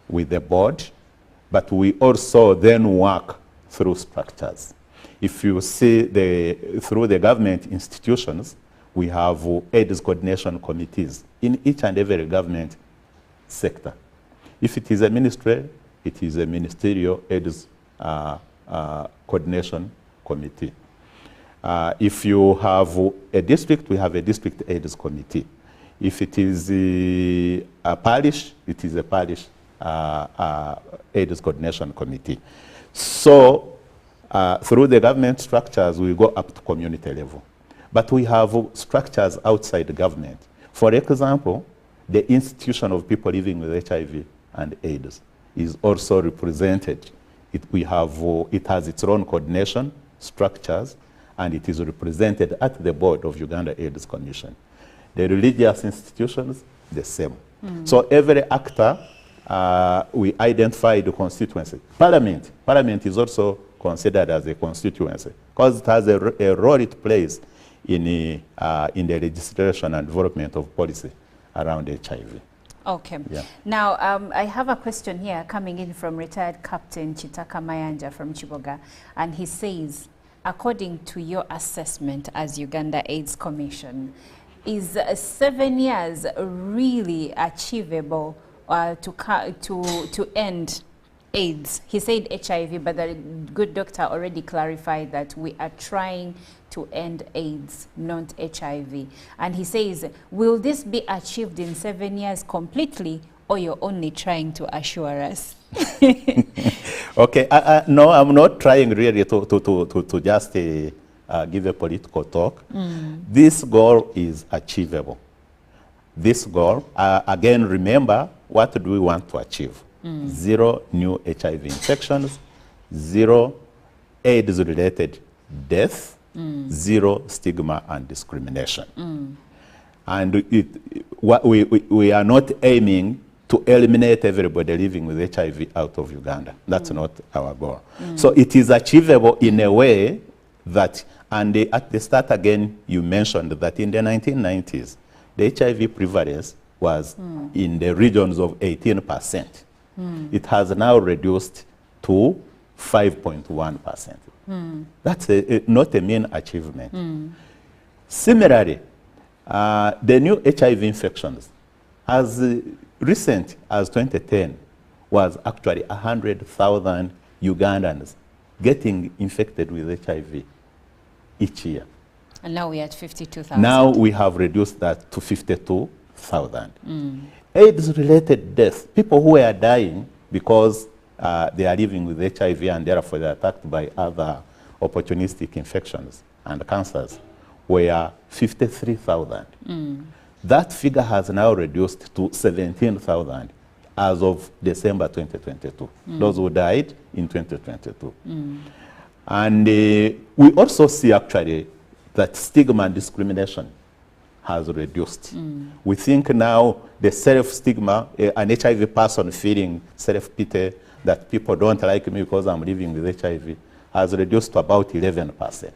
with the board, but we also then work through structures. If you see through the government institutions, we have AIDS coordination committees in each and every government sector. If it is a ministry, it is a ministerial AIDS coordination committee. If you have a district, we have a district AIDS committee. If it is a parish, it is a parish AIDS coordination committee. So through the government structures, we go up to community level. But we have structures outside the government. For example, the institution of people living with HIV and AIDS is also represented. It has its own coordination structures, and it is represented at the board of Uganda AIDS Commission. The religious institutions, the same. So every actor, we identify the constituency. Parliament is also considered as a constituency because it has a role it plays in the legislation and development of policy around HIV. Okay. Yeah. Now, I have a question here coming in from retired Captain Chitaka Mayanja from Chiboga, and he says, according to your assessment as Uganda AIDS Commission, is 7 years really achievable to end AIDS? He said HIV, but the good doctor already clarified that we are trying to end AIDS, not HIV. And he says, will this be achieved in 7 years completely, or you're only trying to assure us? Okay, no, I'm not trying really to just give a political talk. This goal is achievable. This goal, again, remember, what do we want to achieve? 0 new HIV infections, 0 AIDS-related death, 0 stigma and discrimination. And we are not aiming to eliminate everybody living with HIV out of Uganda. That's not our goal. So it is achievable in a way that, and at the start again, you mentioned that in the 1990s, the HIV prevalence was in the regions of 18%. It has now reduced to 5.1%. That's not a mean achievement. Similarly, the new HIV infections, as recent as 2010, was actually 100,000 Ugandans getting infected with HIV each year. And now we're at 52,000. Now we have reduced that to 52,000. AIDS-related deaths, people who are dying because they are living with HIV and therefore they are attacked by other opportunistic infections and cancers, were 53,000. That figure has now reduced to 17,000 as of December 2022. Those who died in 2022. And we also see actually that stigma and discrimination has reduced. We think now the self-stigma, an HIV person feeling self-pity that people don't like me because I'm living with HIV, has reduced to about 11%.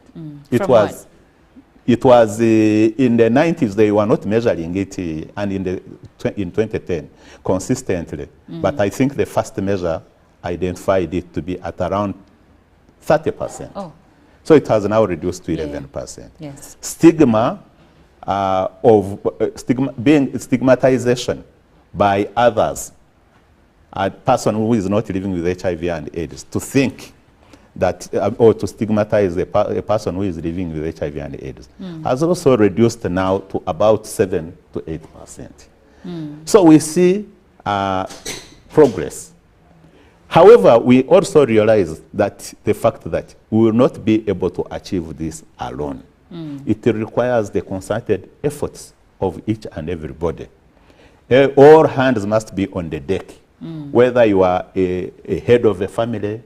It was in the 90s, they were not measuring it, and in 2010, consistently. But I think the first measure identified it to be at around 30%. Oh. So it has now reduced to 11%. Yes. Stigma, being stigmatization by others, a person who is not living with HIV and AIDS, to think that, or to stigmatize a person who is living with HIV and AIDS, has also reduced now to about 7 to 8%. So we see progress. However, we also realize that the fact that we will not be able to achieve this alone. It requires the concerted efforts of each and everybody. All hands must be on the deck. Whether you are a head of a family,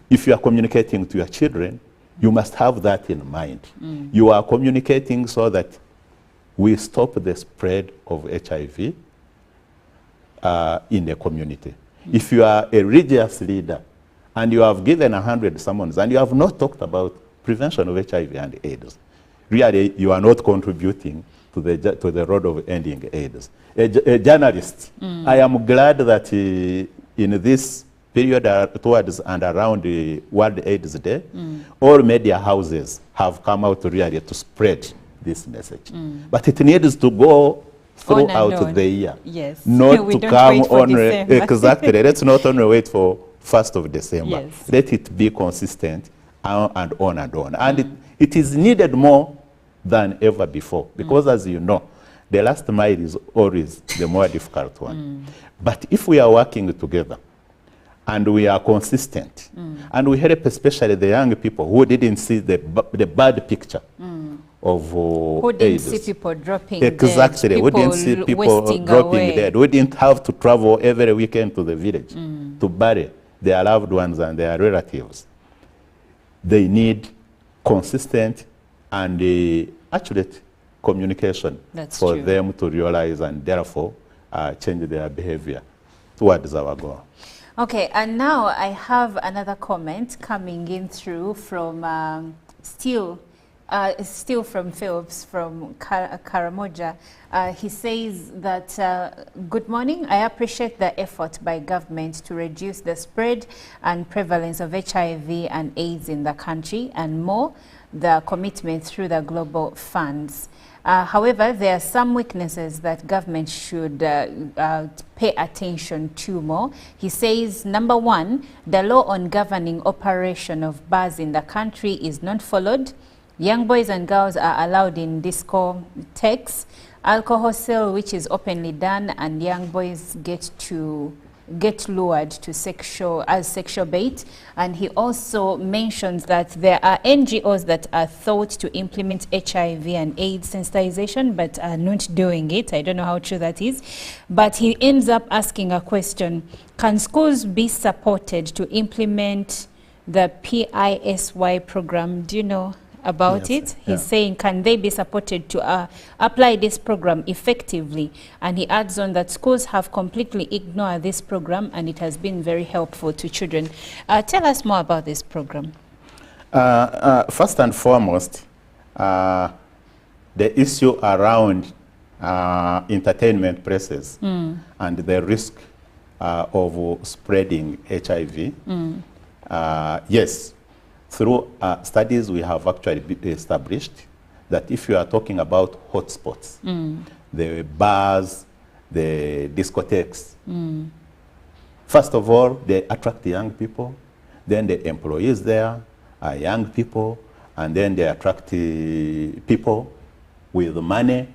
if you are communicating to your children, you must have that in mind. You are communicating so that we stop the spread of HIV in the community. If you are a religious leader and you have given 100 sermons and you have not talked about prevention of HIV and AIDS, really you are not contributing to the road of ending AIDS. A journalist, I am glad that in this period towards and around the World AIDS Day, all media houses have come out really to spread this message. But it needs to go throughout the year. Yes. Not We to don't come wait for on December. exactly. Let's not only wait for 1st of December. Yes. Let it be consistent and on and on. And it is needed more than ever before, because as you know, the last mile is always the more difficult one. But if we are working together and we are consistent and we help especially the young people who didn't see the bad picture of Who didn't AIDS. see people dropping Exactly. dead, We didn't see people wasting dropping away. dead. We didn't have to travel every weekend to the village to bury their loved ones and their relatives. They need consistent and accurate communication That's for true. them to realize and therefore change their behavior towards our goal. Okay, and now I have another comment coming in through from still from Phillips from Karamoja. He says that, good morning, I appreciate the effort by government to reduce the spread and prevalence of HIV and AIDS in the country, and more, the commitment through the global funds. However, there are some weaknesses that government should pay attention to more. He says, number one, the law on governing operation of bars in the country is not followed. Young boys and girls are allowed in discotheques. Alcohol sale, which is openly done, and young boys get lured to sexual bait. And he also mentions that there are NGOs that are thought to implement HIV and AIDS sensitization but are not doing it. I don't know how true that is. But he ends up asking a question: can schools be supported to implement the PISY program? Do you know about it? He's saying, can they be supported to apply this program effectively? And he adds on that schools have completely ignored this program and it has been very helpful to children. Tell us more about this program. First and foremost, the issue around entertainment places and the risk of spreading HIV. Yes, through studies we have actually established that if you are talking about hotspots, the bars, the discotheques, first of all, they attract the young people, then the employees there are young people, and then they attract people with money,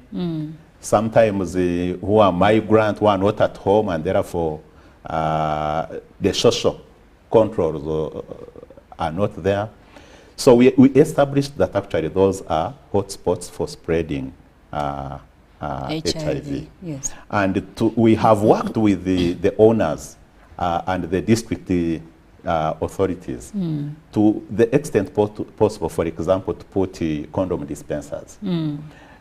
sometimes who are migrant, who are not at home, and therefore the social controls are not there. So we established that actually those are hotspots for spreading HIV. Yes. And we have worked with the owners and the district authorities to the extent possible, for example, to put condom dispensers.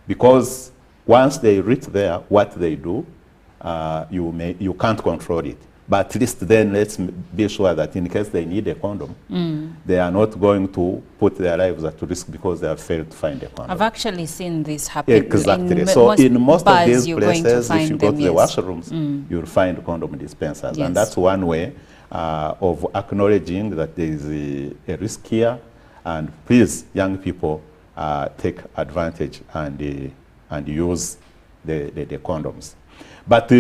Because once they reach there, what they do, you can't control it. But at least then let's be sure that in case they need a condom, they are not going to put their lives at risk because they have failed to find a condom. I've actually seen this happen. Exactly. So in most of these places, if you go to the yes. washrooms, you'll find condom dispensers. Yes. And that's one way of acknowledging that there is a risk here. And please, young people, take advantage and use the condoms. But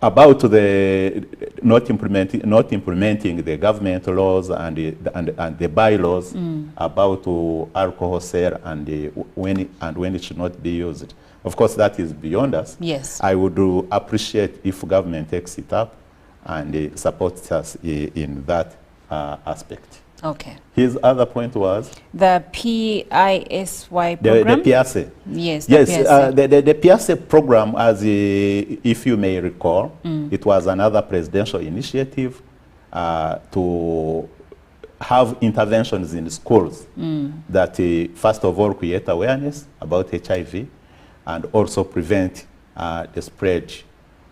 about the not implementing the government laws and the bylaws about alcohol sale and when it should not be used. Of course, that is beyond us. Yes. I would appreciate if government takes it up and supports us in that aspect. Okay. His other point was? The PISY program? The PISY. Yes, yes, the the PISY program, as if you may recall, it was another presidential initiative to have interventions in schools that, first of all, create awareness about HIV and also prevent the spread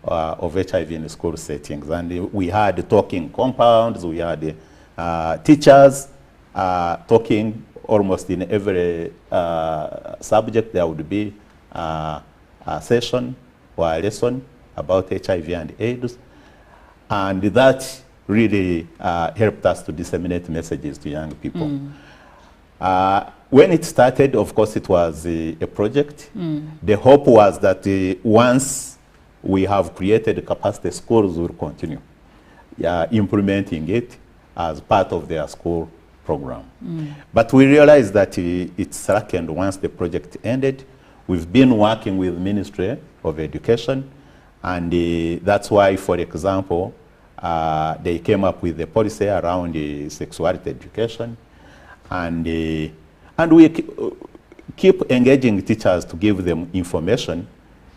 of HIV in school settings. And we had talking compounds, we had teachers talking almost in every subject. There would be a session or a lesson about HIV and AIDS. And that really helped us to disseminate messages to young people. When it started, of course, it was a project. The hope was that once we have created capacity, schools will continue implementing it as part of their school program. But we realized that it slackened once the project ended. We've been working with Ministry of Education, and that's why, for example, they came up with a policy around sexuality education, and we keep engaging teachers to give them information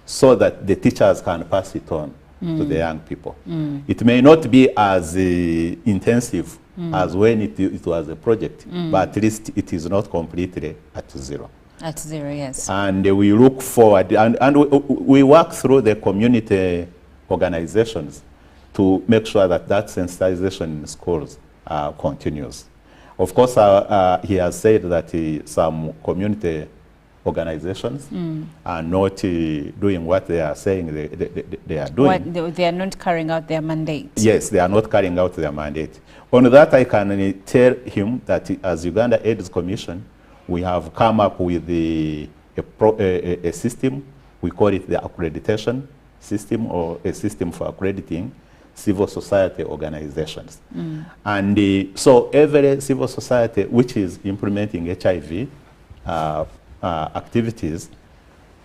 so that the teachers can pass it on to the young people. It may not be as intensive as when it was a project, but at least it is not completely at zero. At zero, yes. And we look forward, and we work through the community organizations to make sure that that sensitization in schools continues. Of course, he has said that some community organizations are not doing what they are saying they are doing. They are not carrying out their mandate. Yes, they are not carrying out their mandate. On that, I can tell him that as Uganda AIDS Commission, we have come up with a system. We call it the accreditation system, or a system for accrediting civil society organizations. And so every civil society which is implementing HIV activities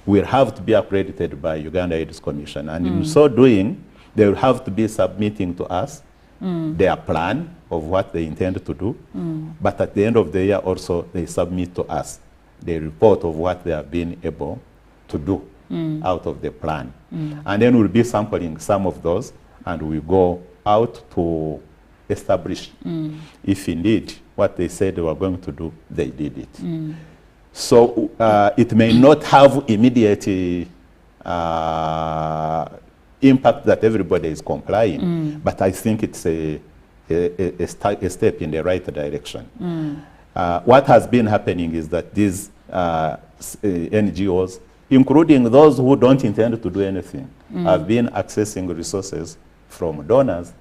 will have to be accredited by Uganda AIDS Commission. And in so doing, they will have to be submitting to us their plan of what they intend to do. But at the end of the year also, they submit to us the report of what they have been able to do out of the plan. And then we'll be sampling some of those, and we go out to establish if indeed what they said they were going to do, they did it. So it may not have immediate impact that everybody is complying, but I think it's a step in the right direction. What has been happening is that these NGOs, including those who don't intend to do anything, have been accessing resources from donors,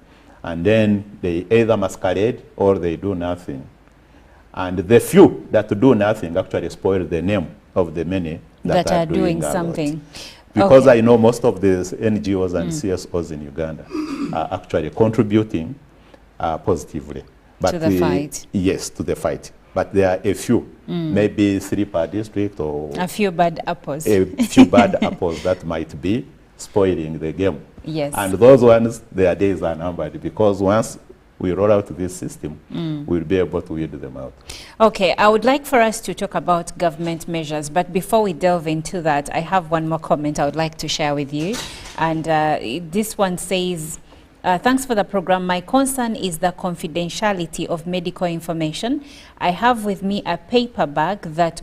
and then they either masquerade or they do nothing. And the few that do nothing actually spoil the name of the many that are doing something. Because I know most of these NGOs and CSOs in Uganda are actually contributing positively. But to the fight? Yes, to the fight. But there are a few, maybe 3 per district, or a few bad apples. A few bad apples that might be spoiling the game. Yes. And those ones, their days are numbered, because once we roll out this system, we'll be able to weed them out. Okay, I would like for us to talk about government measures, but before we delve into that, I have one more comment I would like to share with you. And this one says, thanks for the program. My concern is the confidentiality of medical information. I have with me a paper bag that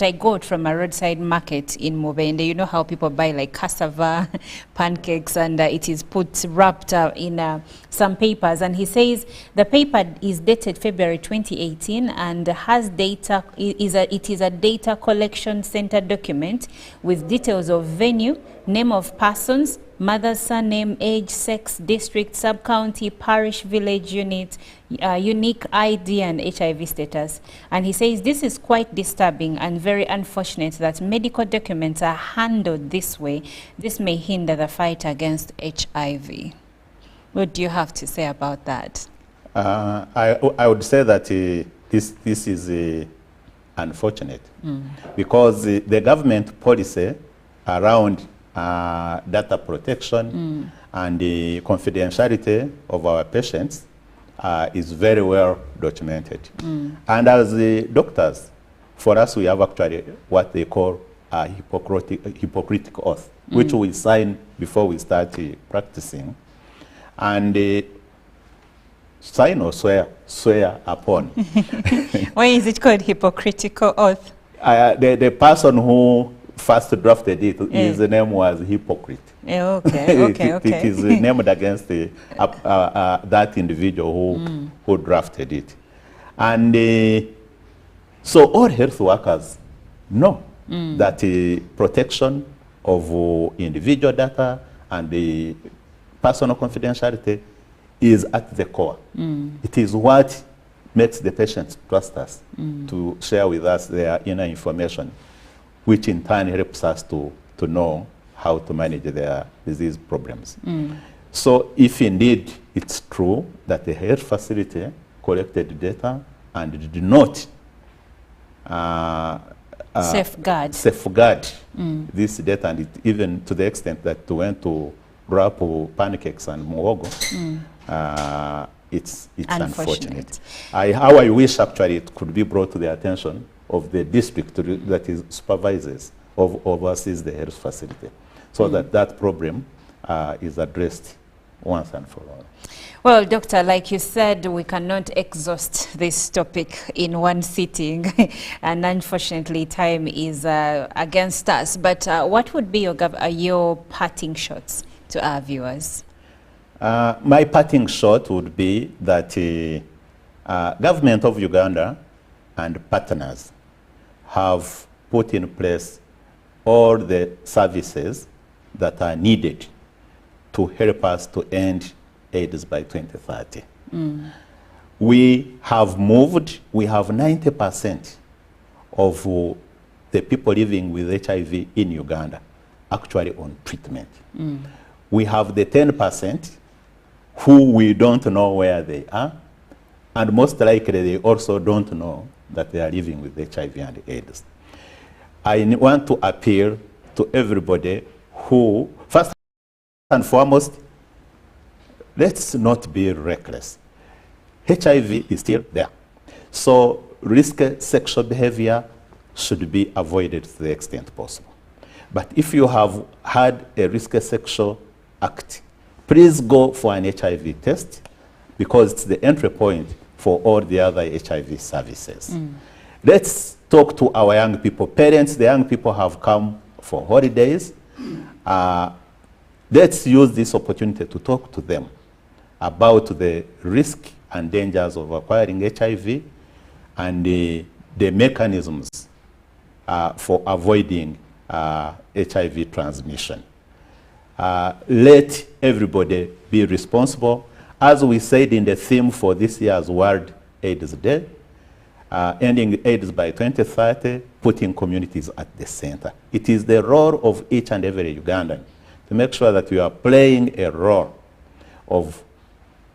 I got from a roadside market in Mubende. You know how people buy like cassava, pancakes, and it is wrapped in some papers. And he says the paper is dated February 2018 and has data. It is a data collection center document with details of venue, name of persons, mother's surname, age, sex, district, sub-county, parish, village unit, unique ID and HIV status. And he says this is quite disturbing and very unfortunate that medical documents are handled this way. This may hinder the fight against HIV. What do you have to say about that? I would say that this is unfortunate because the government policy around data protection and the confidentiality of our patients is very well documented. And as the doctors, for us, we have actually what they call a Hippocratic oath, which we sign before we start practicing. And sign or swear upon. Why is it called hypocritical oath? The person who first drafted it, his name was Hypocrite. Okay. It is named against that individual who drafted it. And so all health workers know that protection of individual data and the personal confidentiality is at the core. It is what makes the patients trust us to share with us their inner information, which in turn helps us to know how to manage their disease problems. So if indeed it's true that the health facility collected data and did not safeguard this data, and it, even to the extent that it went to wrap pancakes and muhogo, it's unfortunate. How I wish actually it could be brought to the attention of the district that is supervises, oversees the health facility, so that that problem is addressed once and for all. Well, Doctor, like you said, we cannot exhaust this topic in one sitting, and unfortunately time is against us. But what would be your parting shots to our viewers? My parting shot would be that government of Uganda and partners have put in place all the services that are needed to help us to end AIDS by 2030. We have moved, we have 90% of the people living with HIV in Uganda actually on treatment. We have the 10% who we don't know where they are, and most likely they also don't know that they are living with HIV and AIDS. I want to appeal to everybody who, first and foremost, let's not be reckless. HIV is still there. So risky sexual behavior should be avoided to the extent possible. But if you have had a risky sexual act, please go for an HIV test, because it's the entry point for all the other HIV services. Let's talk to our young people. Parents, the young people have come for holidays. Let's use this opportunity to talk to them about the risk and dangers of acquiring HIV and the mechanisms for avoiding HIV transmission. Let everybody be responsible. As we said in the theme for this year's World AIDS Day, ending AIDS by 2030, putting communities at the center. It is the role of each and every Ugandan to make sure that we are playing a role of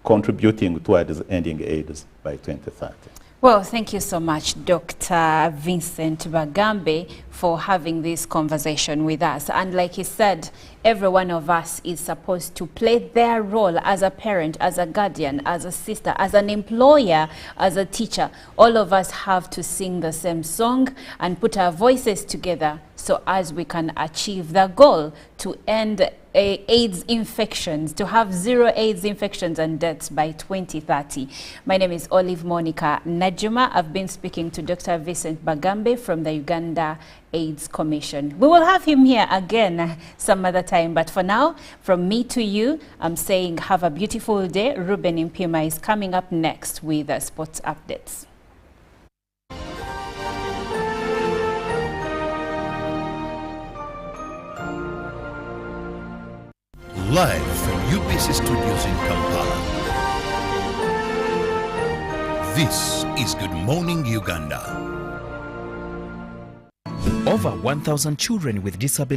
contributing towards ending AIDS by 2030. Well, thank you so much, Dr. Vincent Bagambe, for having this conversation with us. And like he said, every one of us is supposed to play their role as a parent, as a guardian, as a sister, as an employer, as a teacher. All of us have to sing the same song and put our voices together so as we can achieve the goal to end AIDS infections, to have 0 AIDS infections and deaths by 2030. My name is Olive Monica Najuma. I've been speaking to Dr. Vincent Bagambe from the Uganda AIDS Commission. We will have him here again some other time, but for now, from me to you, I'm saying have a beautiful day. Ruben Impima is coming up next with sports updates. Live from UBC Studios in Kampala. This is Good Morning Uganda. Over 1,000 children with disabilities